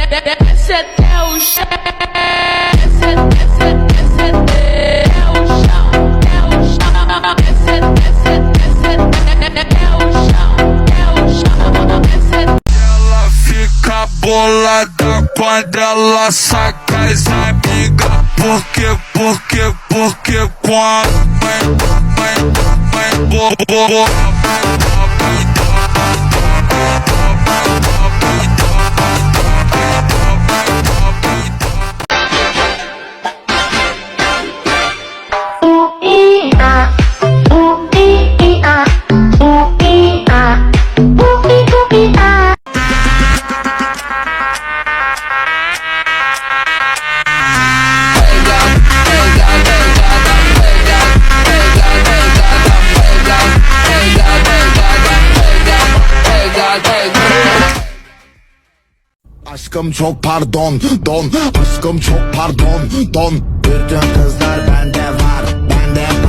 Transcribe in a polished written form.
desce até o chão, desce até o chão, até o chão, desce até o chão, desce. Ela fica bolada quando ela saca as amigas. Porque quando Aşkım çok pardon, don. Aşkım çok pardon, don. Bütün kızlar bende var, bende